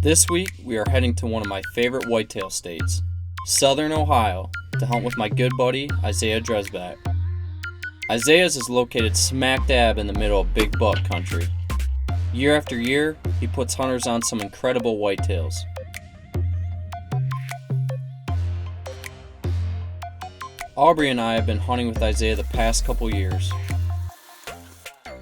This week, we are heading to one of my favorite whitetail states, Southern Ohio, to hunt with my good buddy, Isaiah Dresbach. Isaiah's is located smack dab in the middle of big buck country. Year after year, he puts hunters on some incredible whitetails. Aubrey and I have been hunting with Isaiah the past couple years.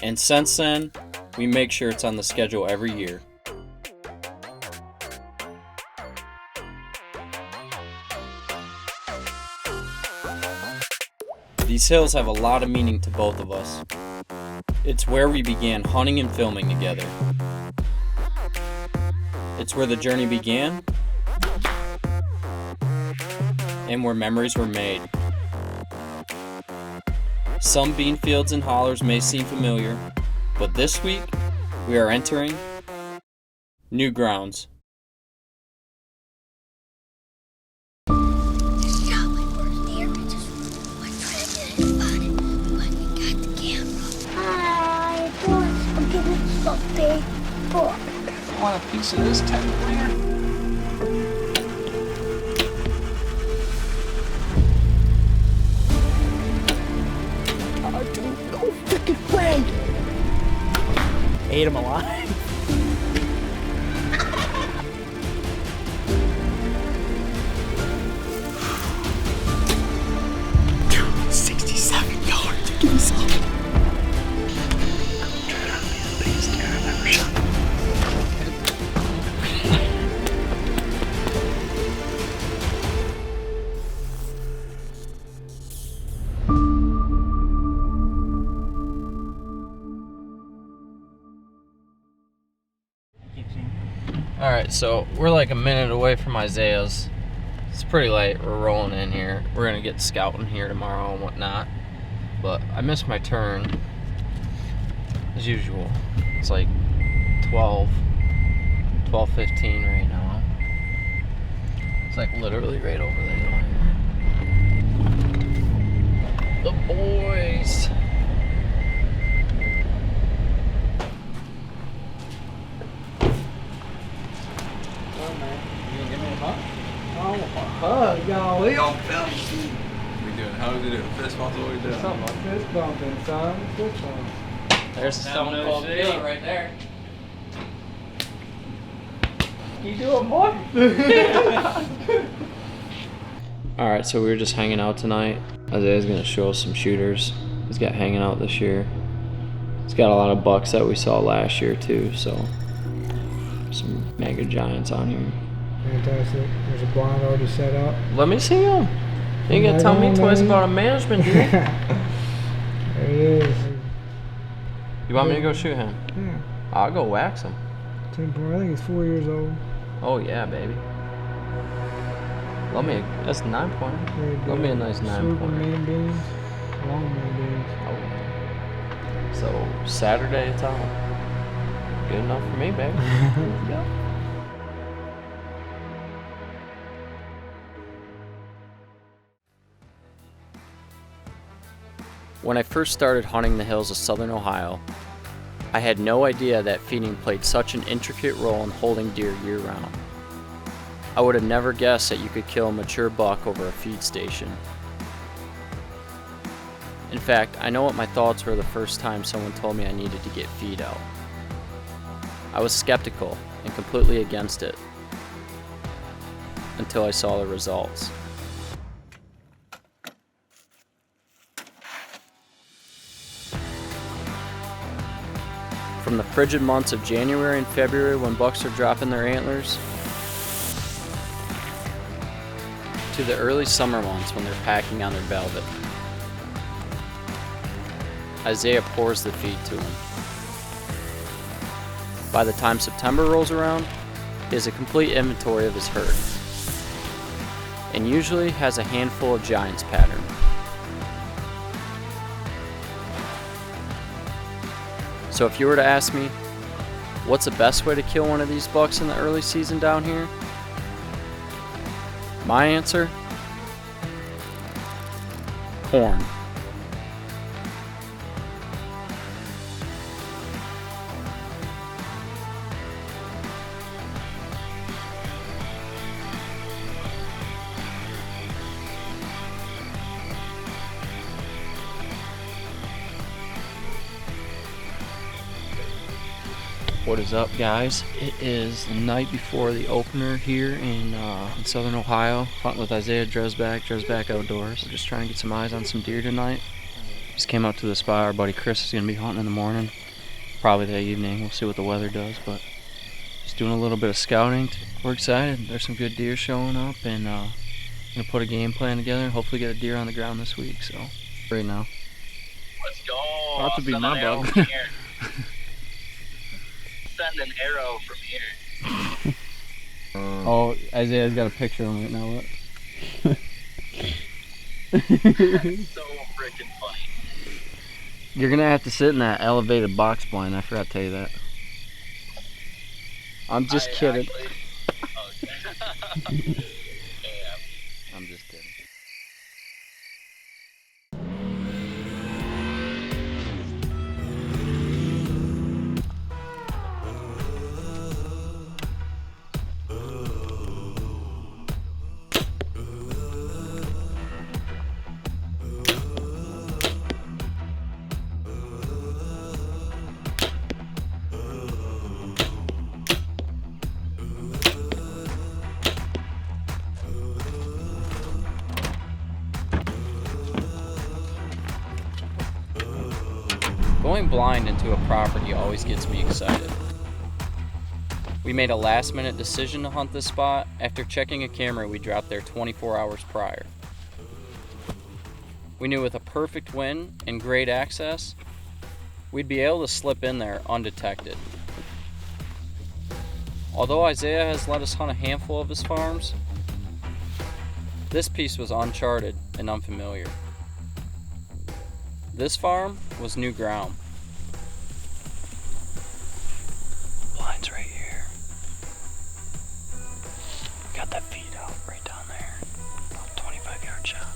And since then, we make sure it's on the schedule every year. These hills have a lot of meaning to both of us. It's where we began hunting and filming together. It's where the journey began and where memories were made. Some bean fields and hollers may seem familiar, but this week we are entering new grounds. Big book. I want a piece of this teddy bear. Oh, dude, no freaking way. Ate him alive. $67. Give me some. Alright, so we're like a minute away from Isaiah's. It's pretty late, we're rolling in here. We're gonna get scouting here tomorrow and whatnot. But I missed my turn, as usual. It's like 12:15 right now. It's like literally right over there. The boys! Y'all, we on film. We doing? How does it do? Fist bumps? What we doing? Something like fist bumping, son. Fist bump. There's a stone cold feeling right there. You doing, boy? Alright, so we were just hanging out tonight. Isaiah's gonna show us some shooters he's got hanging out this year. He's got a lot of bucks that we saw last year too, so some mega giants on here. Fantastic. There's a blind already set up. Let me see him. You ain't gonna tell me twice about a management dude. There he is. You want me to go shoot him? Yeah. I'll go wax him. 10 point. I think he's 4 years old. Oh yeah, baby. That's 9 pointer. Love me a nice 9 Super pointer. man beans. Long man beans. Oh yeah. So Saturday it's on. Good enough for me, baby. Yep. When I first started hunting the hills of southern Ohio, I had no idea that feeding played such an intricate role in holding deer year-round. I would have never guessed that you could kill a mature buck over a feed station. In fact, I know what my thoughts were the first time someone told me I needed to get feed out. I was skeptical and completely against it until I saw the results. From the frigid months of January and February when bucks are dropping their antlers, to the early summer months when they're packing on their velvet, Isaiah pours the feed to him. By the time September rolls around, he has a complete inventory of his herd, and usually has a handful of giants pattern. So if you were to ask me, what's the best way to kill one of these bucks in the early season down here? My answer? Corn. What is up, guys? It is the night before the opener here in Southern Ohio. Hunting with Isaiah Dresbach, Dresbach Outdoors. We're just trying to get some eyes on some deer tonight. Just came out to the spot. Our buddy Chris is going to be hunting in the morning. Probably that evening. We'll see what the weather does, but just doing a little bit of scouting. We're excited. There's some good deer showing up, and going to put a game plan together and hopefully get a deer on the ground this week. So, right now. Let's go. About to be Send my an arrow bug. from here. Send an arrow from here. Oh, Isaiah's got a picture of him right now. Look. So freaking funny. You're gonna have to sit in that elevated box blind. I forgot to tell you that. I'm just kidding. Okay. Yeah. I'm just kidding. Going blind into a property always gets me excited. We made a last-minute decision to hunt this spot after checking a camera we dropped there 24 hours prior. We knew with a perfect wind and great access, we'd be able to slip in there undetected. Although Isaiah has let us hunt a handful of his farms, this piece was uncharted and unfamiliar. This farm was new ground. Blinds right here. Got that feed out right down there. About 25-yard shot.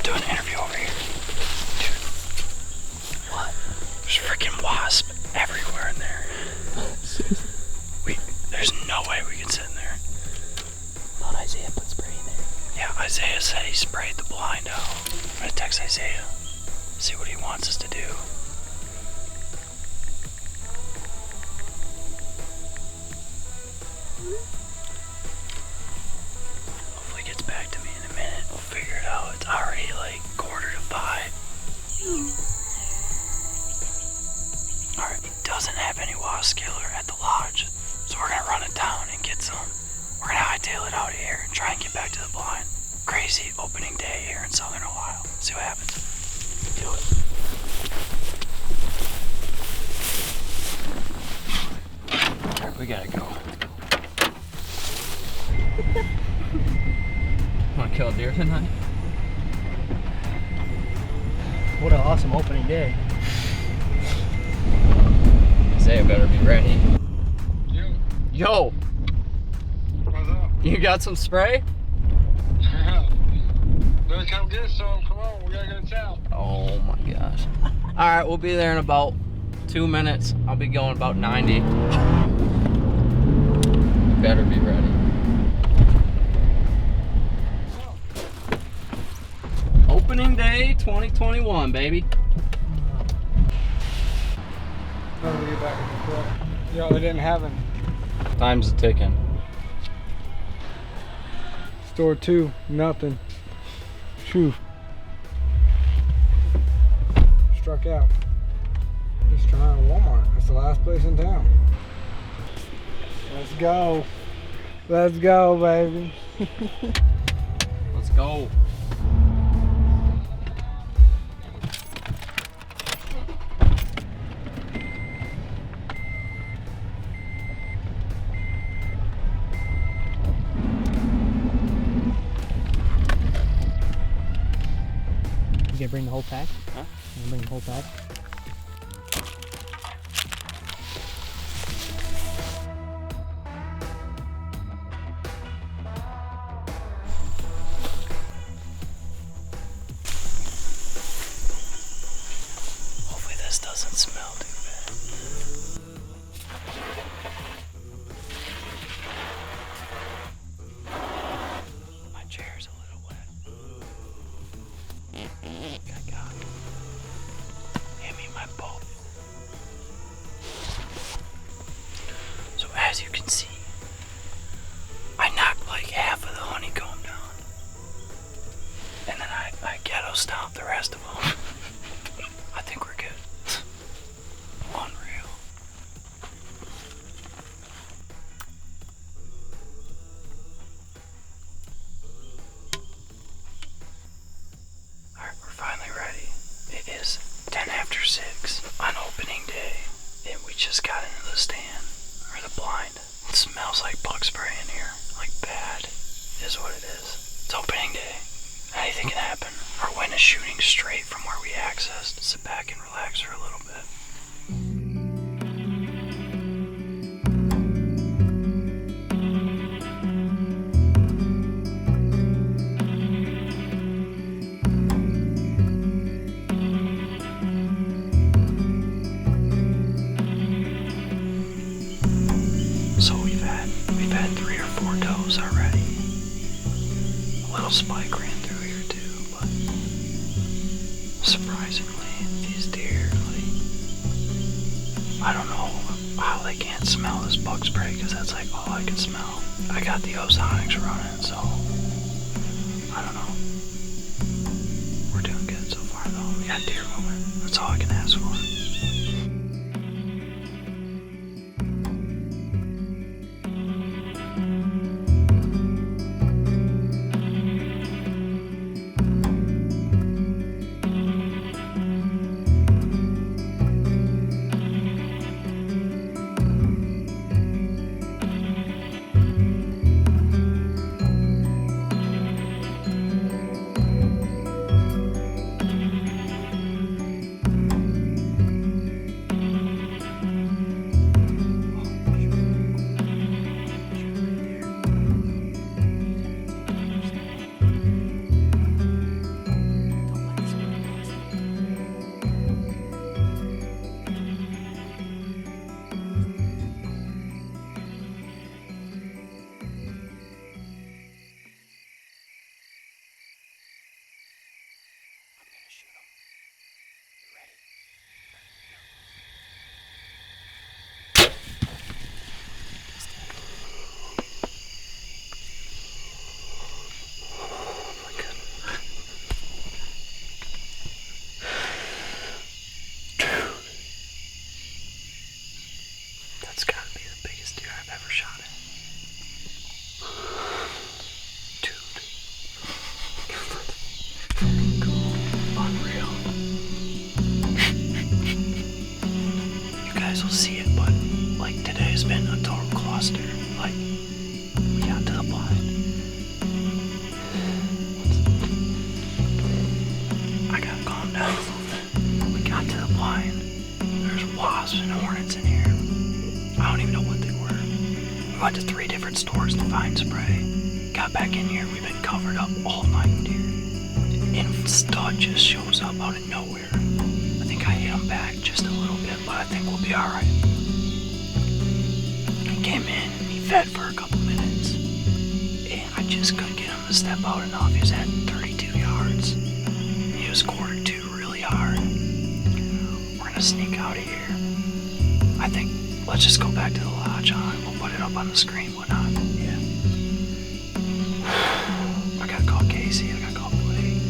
Do an interview over here. Dude. What? There's freaking wasp everywhere in there. There's no way we can sit in there. Thought Isaiah put spray in there. Yeah, Isaiah said he sprayed the blind out. I'm gonna text Isaiah. See what he wants us to do. Hopefully he gets back to me in a minute. We'll figure it out. It's already like 4:45. Alright, he doesn't have any wasp killer at the lodge. So we're gonna run it down and get some. We're gonna hightail it out of here and try and get back to the blind. Crazy opening day here in Southern Ohio. See what happens. Do it. Alright, we gotta go. Wanna kill a deer tonight? What an awesome opening day. Isaiah better be ready. Yo! What's up? You got some spray? Better come get some. Come on, we gotta go to town. Oh my gosh. Alright, we'll be there in about 2 minutes. I'll be going about 90. Better be ready. Opening day 2021, baby. How do we get back in the truck? Yo, they didn't have any. Time's ticking. Store 2, nothing. Phew. Struck out. He's trying Walmart. That's the last place in town. Let's go. Let's go, baby. Let's go. You gonna bring the whole pack? Huh? You gonna bring the whole pack? Hopefully this doesn't smell too bad. shooting straight from where we accessed. Sit back and relax for a little bit. So we've had 3 or 4 does already. A little spike ran through here too, but surprisingly, these deer, like, I don't know how they can't smell this bug spray, because that's like all I can smell. I got the ozonics running, so I don't know. We're doing good so far though. We got deer moving. That's all I can ask for. That's gotta be the biggest deer I've ever shot at. Dude. Cool. Unreal. You guys will see it, but like today's been a total cluster. Like, we got to the blind. I gotta calm down a little bit. We got to the blind. There's wasps and hornets in here. I don't even know what they were. We went to 3 different stores to find spray. Got back in here, we've been covered up all night, dude. And stud just shows up out of nowhere. I think I hit him back just a little bit, but I think we'll be alright. He came in and he fed for a couple minutes. And I just couldn't get him to step out enough. He was at 32 yards. He was quartered 2 really hard. We're gonna sneak out of here. I think let's just go back to the lodge, huh? And we'll put it up on the screen, whatnot. Yeah. I gotta call Casey, I gotta call Blake.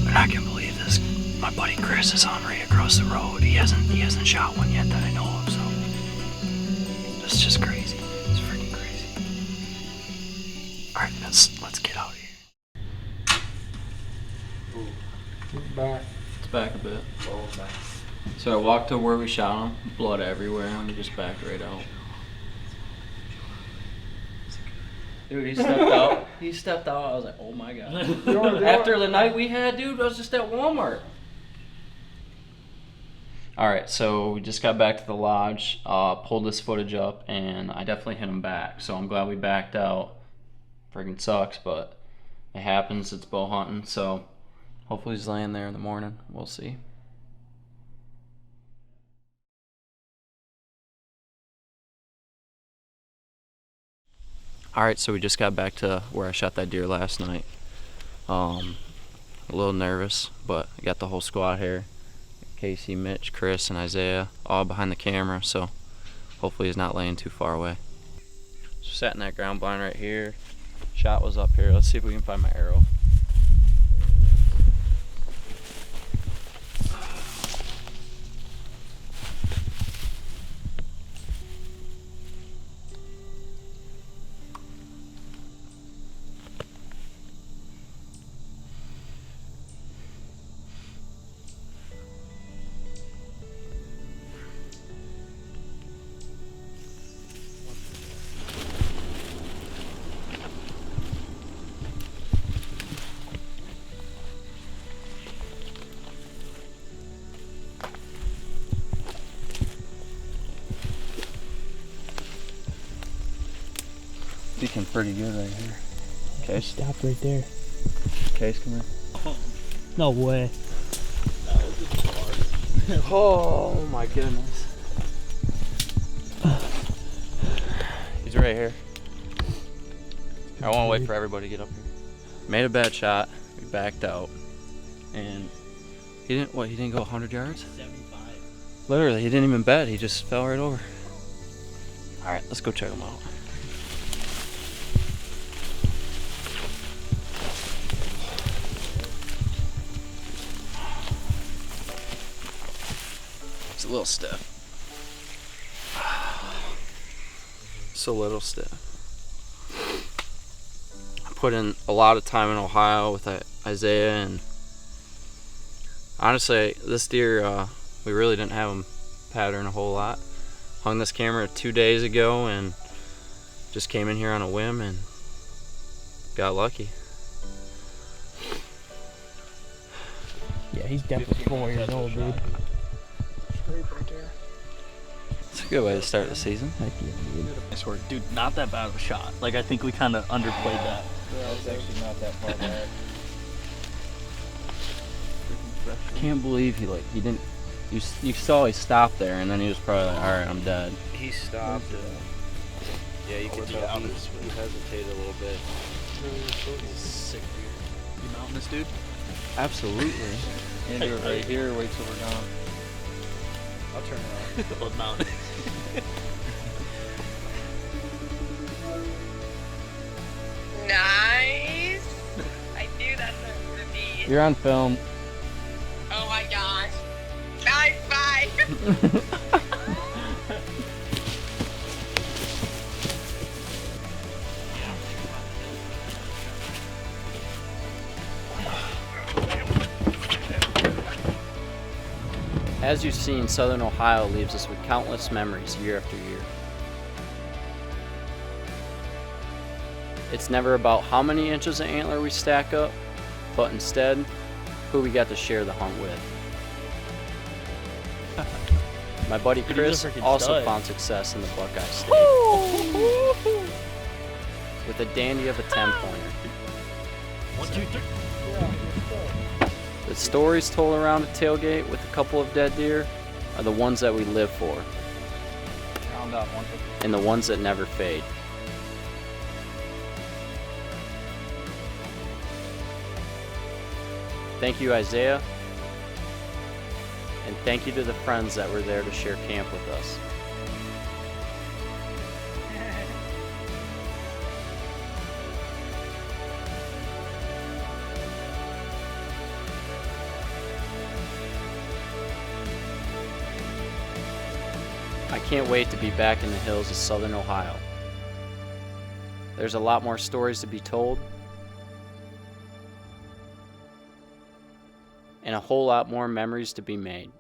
And I can't believe this. My buddy Chris is on right across the road. He hasn't shot one yet that I know of, so it's just crazy. It's freaking crazy. Alright, let's get out of here. Back. It's back a bit. So I walked to where we shot him, blood everywhere, and we just backed right out. Dude, he stepped out. He stepped out. I was like, oh my god. After the night we had, dude, I was just at Walmart. Alright, so we just got back to the lodge, pulled this footage up, and I definitely hit him back. So I'm glad we backed out. Friggin' sucks, but it happens. It's bow hunting, so hopefully he's laying there in the morning. We'll see. Alright, so we just got back to where I shot that deer last night. A little nervous, but I got the whole squad here. Casey, Mitch, Chris, and Isaiah all behind the camera, so hopefully he's not laying too far away. So sat in that ground blind right here. Shot was up here. Let's see if we can find my arrow. Speaking pretty good right here. He stopped right there. Case, come here. No way. Oh my goodness. He's right here. I won't wait for everybody to get up here. Made a bad shot. We backed out. And he didn't go 100 yards? 75. Literally, he didn't even bet. He just fell right over. Alright, let's go check him out. It's a little stiff. It's a little stiff. I put in a lot of time in Ohio with Isaiah, and honestly, this deer, we really didn't have him pattern a whole lot. Hung this camera 2 days ago and just came in here on a whim and got lucky. Yeah, he's definitely 4 years old, dude. Scrape right there. It's a good way to start the season. Heck yeah, dude. Nice work, dude. Not that bad of a shot. Like, I think we kind of underplayed that. That's actually not that far back. I can't believe he didn't. You saw he stopped there, and then he was probably like, all right, I'm dead. He stopped. Yeah, you could tell he hesitated a little bit. Sick, dude. You mounting this dude? Absolutely. Andrew, right here, wait till we're gone. I'll turn it on. Let's mount it. Nice. I knew that's what it would be. You're on film. Oh my gosh. Bye. As you've seen, Southern Ohio leaves us with countless memories year after year. It's never about how many inches of antler we stack up, but instead, who we got to share the hunt with. My buddy Dude, he's Chris a freaking also stud. found success in the Buckeye State with a dandy of a 10-pointer. 1, 2, 3. The stories told around a tailgate with a couple of dead deer are the ones that we live for, Round up 150. and the ones that never fade. Thank you, Isaiah, and thank you to the friends that were there to share camp with us. I can't wait to be back in the hills of Southern Ohio. There's a lot more stories to be told, and a whole lot more memories to be made.